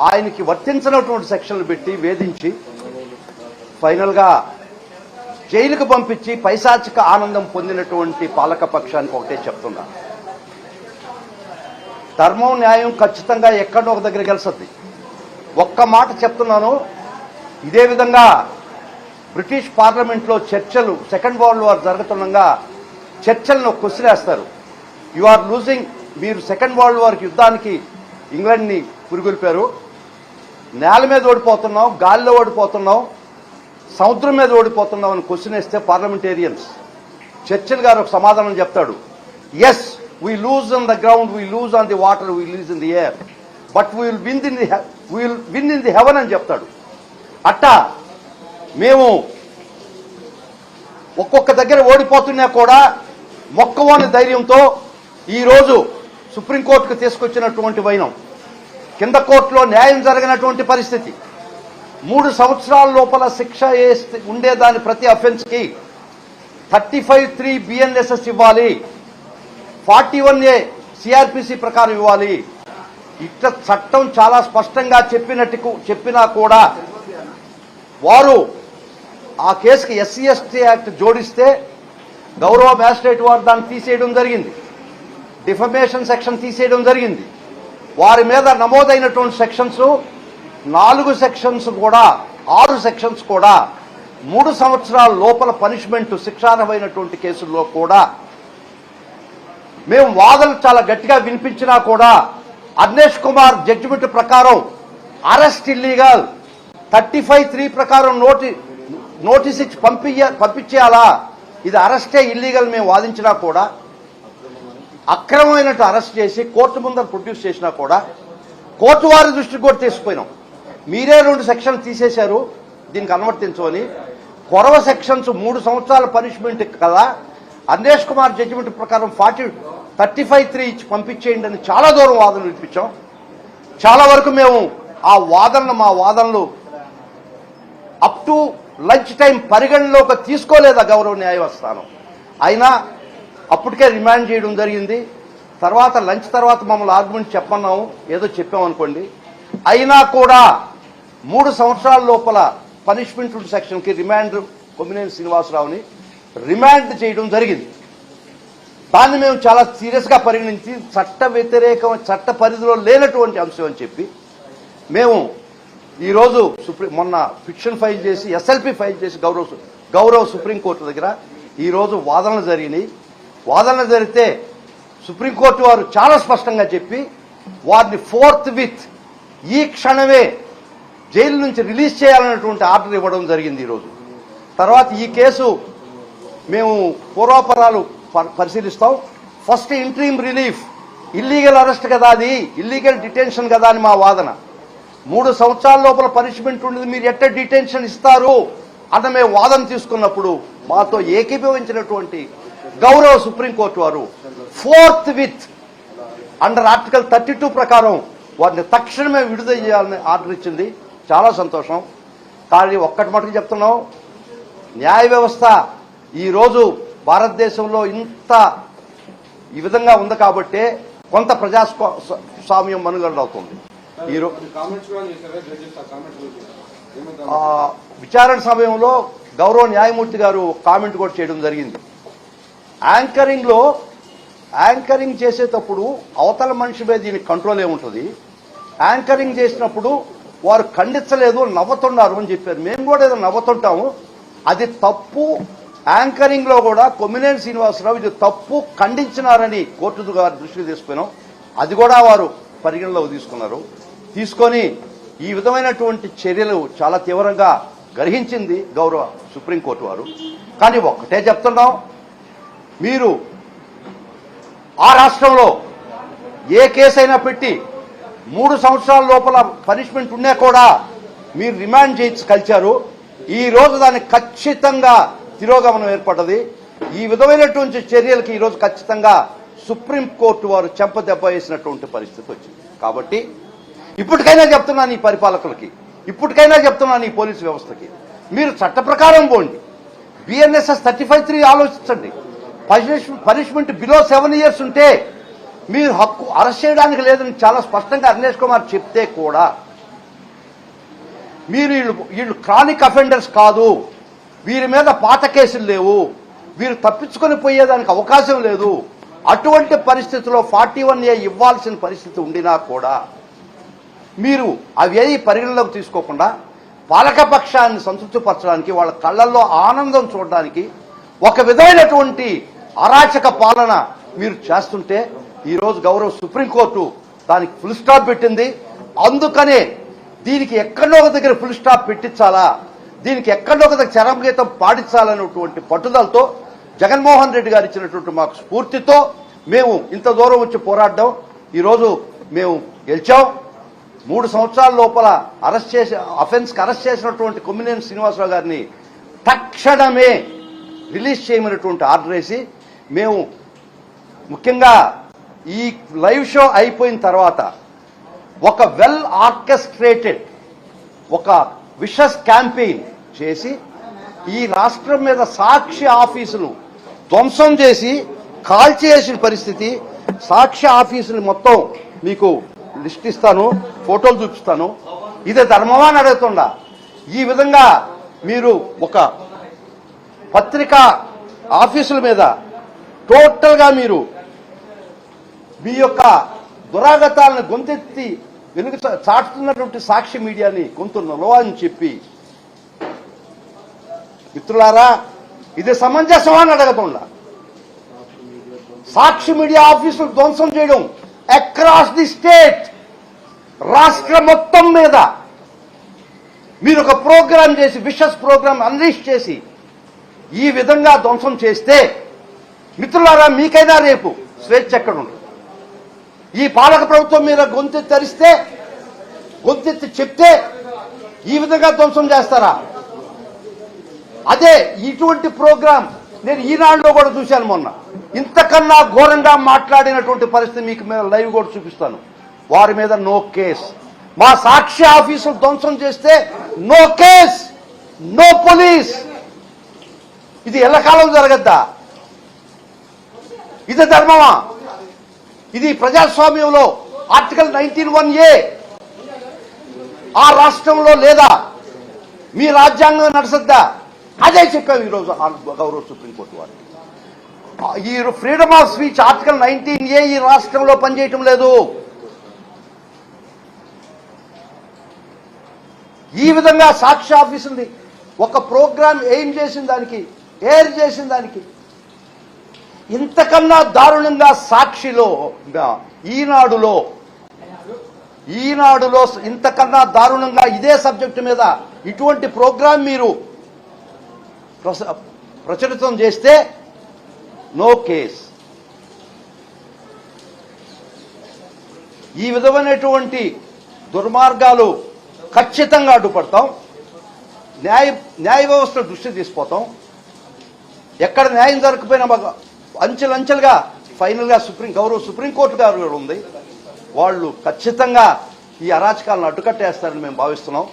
ఆయనకి వర్తించినటువంటి సెక్షన్లు పెట్టి వేధించి ఫైనల్గా జైలుకు పంపించి పైశాచిక ఆనందం పొందినటువంటి పాలక పక్షానికి ఒకటే చెప్తున్నా, ధర్మం న్యాయం ఖచ్చితంగా ఎక్కడో ఒక దగ్గర గెలుస్తుంది. ఒక్క మాట చెప్తున్నాను, ఇదే విధంగా బ్రిటిష్ పార్లమెంట్లో చర్చలు సెకండ్ వరల్డ్ వార్ జరుగుతుండగా చర్చలను కొసిరేస్తారు. యు ఆర్ లూజింగ్, మీరు సెకండ్ వరల్డ్ వార్ యుద్ధానికి ఇంగ్లాండ్ని పురిగొల్పారు, నేల మీద ఓడిపోతున్నాం, గాలిలో ఓడిపోతున్నాం, సముద్రం మీద ఓడిపోతున్నాం అని క్వశ్చన్ వేస్తే పార్లమెంటేరియన్స్ చర్చిల్ గారు ఒక సమాధానం చెప్తాడు, yes we lose on the ground, we lose on the water, we lose in the air, but we will win in the heaven అని చెప్తాడు. అట్టా మేము ఒక్కొక్క దగ్గర ఓడిపోతున్నా కూడా మొక్కవోని ధైర్యంతో ఈరోజు సుప్రీంకోర్టుకు తీసుకొచ్చినటువంటి వైనం, కింద కోర్టులో న్యాయం జరగనటువంటి పరిస్థితి, 3 సంవత్సరాల లోపల శిక్ష ఉండేదాని ప్రతి అఫెన్స్కి 35(3) BNSS ఇవ్వాలి, 41A సిఆర్పిసి ప్రకారం ఇవ్వాలి. ఇట్లా చట్టం చాలా స్పష్టంగా చెప్పినా కూడా వారు ఆ కేసుకి SC/ST యాక్ట్ జోడిస్తే గౌరవ మ్యాజిస్ట్రేట్ వారు దాన్ని తీసేయడం జరిగింది, డిఫమేషన్ సెక్షన్ తీసేయడం జరిగింది. వారి మీద నమోదైనటువంటి సెక్షన్స్ 4 సెక్షన్స్ కూడా 6 సెక్షన్స్ కూడా 3 సంవత్సరాల లోపల పనిష్మెంట్ శిక్షార్హమైనటువంటి కేసుల్లో కూడా మేము వాదనలు చాలా గట్టిగా వినిపించినా కూడా అర్నేష్ కుమార్ జడ్జిమెంట్ ప్రకారం అరెస్ట్ ఇల్లీగల్, 35(3) ప్రకారం నోటీస్ ఇచ్చి పంపించేయాలా, ఇది అరెస్టే ఇల్లీగల్ మేము వాదించినా కూడా అక్రమమైనట్టు అరెస్ట్ చేసి కోర్టు ముందర ప్రొడ్యూస్ చేసినా కూడా కోర్టు వారి దృష్టికి కూడా తీసుకుపోయినాం. మీరే 2 సెక్షన్లు తీసేశారు దీనికి అనువర్తించమని, కొరవ సెక్షన్స్ 3 సంవత్సరాల పనిష్మెంట్ కదా, అర్నేష్ కుమార్ జడ్జిమెంట్ ప్రకారం 35(3) ఇచ్చి పంపించేయండి అని చాలా దూరం వాదనలు వినిపించాం. చాలా వరకు మేము ఆ మా వాదనలు అప్ టు లంచ్ టైం పరిగణలోకి తీసుకోలేదా గౌరవ న్యాయస్థానం. అయినా అప్పటికే రిమాండ్ చేయడం జరిగింది. తర్వాత లంచ్ తర్వాత మమ్మల్ని ఆర్గ్యుమెంట్ చెప్పన్నాము, ఏదో చెప్పామనుకోండి, అయినా కూడా 3 సంవత్సరాల లోపల పనిష్మెంట్ సెక్షన్కి రిమాండ్ కొమ్మినేని శ్రీనివాసరావుని రిమాండ్ చేయడం జరిగింది. దాన్ని మేము చాలా సీరియస్గా పరిగణించి చట్ట పరిధిలో లేనటువంటి అంశం అని చెప్పి మేము ఈరోజు మొన్న పిటిషన్ ఫైల్ చేసి SLP ఫైల్ చేసి గౌరవ సుప్రీంకోర్టు దగ్గర ఈరోజు వాదనలు జరిగినాయి. వాదనలు జరిగితే సుప్రీంకోర్టు వారు చాలా స్పష్టంగా చెప్పి వారిని ఫోర్త్విత్ ఈ క్షణమే జైలు నుంచి రిలీజ్ చేయాలన్నటువంటి ఆర్డర్ ఇవ్వడం జరిగింది ఈరోజు. తర్వాత ఈ కేసు మేము పూర్వాపరాలు పరిశీలిస్తాం. First interim relief, illegal arrest కదా, అది ఇల్లీగల్ డిటెన్షన్ కదా అని మా వాదన. 3 సంవత్సరాల లోపల పనిష్మెంట్ ఉండేది, మీరు ఎట్ట డిటెన్షన్ ఇస్తారు అన్న మేము వాదన తీసుకున్నప్పుడు మాతో ఏకీభవించినటువంటి గౌరవ సుప్రీంకోర్టు వారు ఫోర్త్విత్ అండర్ ఆర్టికల్ 32 ప్రకారం వారిని తక్షణమే విడుదల చేయాలని ఆర్డర్ ఇచ్చింది. చాలా సంతోషం. కానీ ఒక్కటి మటుకు చెప్తున్నాం, న్యాయ వ్యవస్థ ఈరోజు భారతదేశంలో ఈ విధంగా ఉంది కాబట్టే కొంత ప్రజాస్వామ్యం మనుగడవుతుంది. విచారణ సమయంలో గౌరవ న్యాయమూర్తి గారు కామెంట్ కూడా చేయడం జరిగింది. యాంకరింగ్ చేసేటప్పుడు అవతల మనిషి మీద దీనికి కంట్రోల్ ఏముంటుంది, యాంకరింగ్ చేసినప్పుడు వారు ఖండించలేదు, నవ్వుతున్నారు అని చెప్పారు. మేము కూడా ఏదో నవ్వుతుంటాము, అది తప్పు. యాంకరింగ్ లో కూడా కొమ్మినేని శ్రీనివాసరావు ఇది తప్పు ఖండించినారని కోర్టు గారి దృష్టికి తీసుకున్నాం. అది కూడా వారు పరిగణలోకి తీసుకున్నారు. తీసుకొని ఈ విధమైనటువంటి చర్యలు చాలా తీవ్రంగా గ్రహించింది గౌరవ సుప్రీంకోర్టు వారు. కానీ ఒక్కటే చెప్తున్నాం, మీరు ఆ రాష్ట్రంలో ఏ కేసైనా పెట్టి 3 సంవత్సరాల లోపల పనిష్మెంట్ ఉన్నా కూడా మీరు రిమాండ్ చేసి కలిచారు. ఈ రోజు దానికి ఖచ్చితంగా తిరోగమనం ఏర్పడ్డది. ఈ విధమైనటువంటి చర్యలకి ఈరోజు ఖచ్చితంగా సుప్రీంకోర్టు వారు చెంపదెబ్బ వేసినటువంటి పరిస్థితి వచ్చింది. కాబట్టి ఇప్పటికైనా చెప్తున్నాను ఈ పరిపాలకులకి, ఇప్పటికైనా చెప్తున్నాను ఈ పోలీసు వ్యవస్థకి, మీరు చట్ట ప్రకారం పోండి. BNSS 35(3) ఆలోచించండి. పనిష్మెంట్ బిలో 7 years ఉంటే మీరు హక్కు అరెస్ట్ చేయడానికి లేదని చాలా స్పష్టంగా అర్నేష్ కుమార్ చెప్తే కూడా మీరు వీళ్ళు క్రానిక్ అఫెండర్స్ కాదు, వీరి మీద పాత కేసులు లేవు, వీరు తప్పించుకొని పోయేదానికి అవకాశం లేదు, అటువంటి పరిస్థితిలో 41A ఇవ్వాల్సిన పరిస్థితి ఉండినా కూడా మీరు అవేవి పరిగణలోకి తీసుకోకుండా పాలకపక్షాన్ని సంతృప్తిపరచడానికి, వాళ్ళ కళ్ళల్లో ఆనందం చూడడానికి ఒక విధమైనటువంటి అరాచక పాలన మీరు చేస్తుంటే ఈరోజు గౌరవ సుప్రీంకోర్టు దానికి ఫుల్ స్టాప్ పెట్టింది. అందుకనే దీనికి ఎక్కడో ఒక దగ్గర ఫుల్ స్టాప్ పెట్టించాలా, దీనికి ఎక్కడో ఒక దగ్గర చరమగీతం పాటించాలనేటువంటి పట్టుదలతో జగన్మోహన్ రెడ్డి గారు ఇచ్చినటువంటి మాకు స్ఫూర్తితో మేము ఇంత దూరం వచ్చి పోరాడడం ఈరోజు మేము గెలిచాం. 3 సంవత్సరాల లోపల అఫెన్స్కి అరెస్ట్ చేసినటువంటి కొమ్మినేని శ్రీనివాసరావు గారిని తక్షణమే రిలీజ్ చేయమనేటువంటి ఆర్డర్ వేసి మేము ముఖ్యంగా ఈ లైవ్ షో అయిపోయిన తర్వాత ఒక వెల్ ఆర్కెస్ట్రేటెడ్ ఒక విషస్ క్యాంపెయిన్ చేసి ఈ రాష్ట్రం మీద సాక్షి ఆఫీసులు ధ్వంసం చేసి కాల్చేసిన పరిస్థితి. సాక్షి ఆఫీసులు మొత్తం మీకు లిస్ట్ ఇస్తాను, ఫోటోలు చూపిస్తాను. ఇదే ధర్మమా అని అడుగుతుండా. ఈ విధంగా మీరు ఒక పత్రికా ఆఫీసుల మీద టోటల్గా మీరు మీ యొక్క దురాగతాలను గొంతెత్తి వెనుక చాటుతున్నటువంటి సాక్షి మీడియాని గొంతున్నలో అని చెప్పి, మిత్రులారా ఇది సమంజసమా అని అడగకుండా సాక్షి మీడియా ఆఫీసులు ధ్వంసం చేయడం అక్రాస్ ది స్టేట్, రాష్ట్ర మొత్తం మీద మీరు ఒక ప్రోగ్రాం చేసి విషస్ ప్రోగ్రాం అన్లీష్ చేసి ఈ విధంగా ధ్వంసం చేస్తే మిత్రులారా మీకైనా రేపు స్వేచ్ఛ ఎక్కడ ఉంటుంది? ఈ పాలక ప్రభుత్వం మీద గొంతెత్తి తరిస్తే, గొంతెత్తి చెప్తే ఈ విధంగా ధ్వంసం చేస్తారా? అదే ఇటువంటి ప్రోగ్రాం నేను ఈనాడులో కూడా చూశాను మొన్న. ఇంతకన్నా ఘోరంగా మాట్లాడినటువంటి పరిస్థితి మీకు మీద లైవ్ కూడా చూపిస్తాను. వారి మీద నో కేస్. మా సాక్షి ఆఫీసులు ధ్వంసం చేస్తే నో కేస్, నో పోలీస్. ఇది ఎల్లకాలం జరగద్దా? ఇది ధర్మమా? ఇది ప్రజాస్వామ్యంలో ఆర్టికల్ 19(1)A ఆ రాష్ట్రంలో లేదా? మీ రాజ్యాంగం నడుసద్దా? అదే చెప్పాము ఈరోజు గౌరవ సుప్రీంకోర్టు వారికి. ఈ freedom of speech article 19(A ఈ రాష్ట్రంలో పనిచేయటం లేదు. ఈ విధంగా సాక్షి ఆఫీసుని ఒక ప్రోగ్రాం ఎయిమ్ చేసిన దానికి, ఎయిర్ చేసిన దానికి ఇంతకన్నా దారుణంగా సాక్షిలో, ఈనాడులో ఇంతకన్నా దారుణంగా ఇదే సబ్జెక్టు మీద ఇటువంటి ప్రోగ్రాం మీరు ప్రచురితం చేస్తే నో కేస్. ఈ విధమైనటువంటి దుర్మార్గాలు ఖచ్చితంగా అడ్డుపడతాం. న్యాయ వ్యవస్థ దృష్టి తీసుకుపోతాం. ఎక్కడ న్యాయం జరగకపోయినా అంచెలంచెలుగా ఫైనల్గా గౌరవ సుప్రీంకోర్టు గారు ఉంది, వాళ్ళు ఖచ్చితంగా ఈ అరాచకాలను అడ్డుకట్టేస్తారని మేము భావిస్తున్నాం.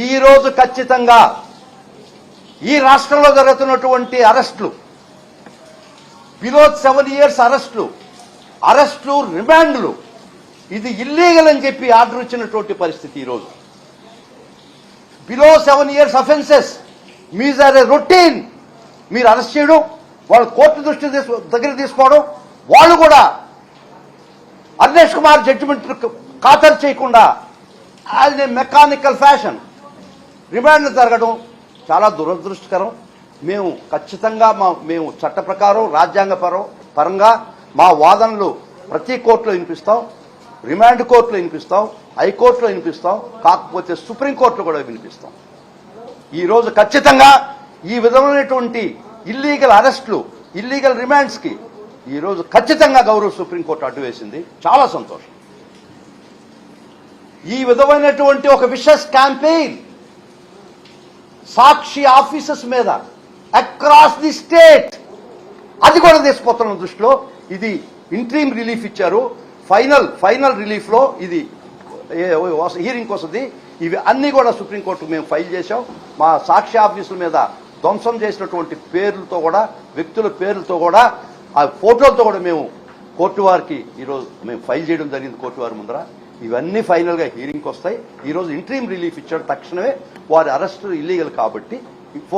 ఈ రోజు ఖచ్చితంగా ఈ రాష్ట్రంలో జరుగుతున్నటువంటి అరెస్టులు, బిలో 7 years అరెస్టులు, రిమాండ్లు, ఇది ఇల్లీగల్ అని చెప్పి ఆర్డర్ ఇచ్చినటువంటి పరిస్థితి. ఈరోజు below 7 years offences means are a routine. మీరు అరెస్ట్ చేయడం, వాళ్ళు కోర్టు దృష్టి దగ్గర తీసుకోవడం, వాళ్ళు కూడా అర్నేష్ కుమార్ జడ్జిమెంట్ ఖాతరు చేయకుండా as a mechanical fashion remand జరగడం చాలా దురదృష్టకరం. మేము ఖచ్చితంగా మేము చట్ట ప్రకారం రాజ్యాంగ పరంగా మా వాదనలు ప్రతి కోర్టులో వినిపిస్తాం, రిమాండ్ కోర్టులో వినిపిస్తాం, హైకోర్టులో వినిపిస్తాం, కాకపోతే సుప్రీంకోర్టులో కూడా వినిపిస్తాం. ఈరోజు ఖచ్చితంగా ఈ విధమైనటువంటి ఇల్లీగల్ అరెస్టులు, ఇల్లీగల్ రిమాండ్స్ కి ఈరోజు ఖచ్చితంగా గౌరవ సుప్రీంకోర్టు అడ్డు వేసింది. చాలా సంతోషం. ఈ విధమైనటువంటి ఒక విషస్ క్యాంపెయిన్ సాక్షి ఆఫీసెస్ మీద అక్రాస్ ది స్టేట్, అది కూడా తీసుకుపోతున్న దృష్టిలో ఇది ఇంట్రీమ్ రిలీఫ్ ఇచ్చారు. ఫైనల్ రిలీఫ్ లో ఇది హీరింగ్ వస్తుంది. ఇవి అన్ని కూడా సుప్రీంకోర్టు మేము ఫైల్ చేశాం. మా సాక్షి ఆఫీసుల మీద ధ్వంసం చేసినటువంటి పేర్లతో కూడా, వ్యక్తుల పేర్లతో కూడా, ఆ ఫోటోలతో కూడా మేము కోర్టు వారికి ఈరోజు మేము ఫైల్ చేయడం జరిగింది కోర్టు వారి ముందర. ఇవన్నీ ఫైనల్గా హీరింగ్కి వస్తాయి. ఈరోజు ఇంట్రీమ్ రిలీఫ్ ఇచ్చాడు, తక్షణమే వారి అరెస్ట్ ఇల్లీగల్ కాబట్టి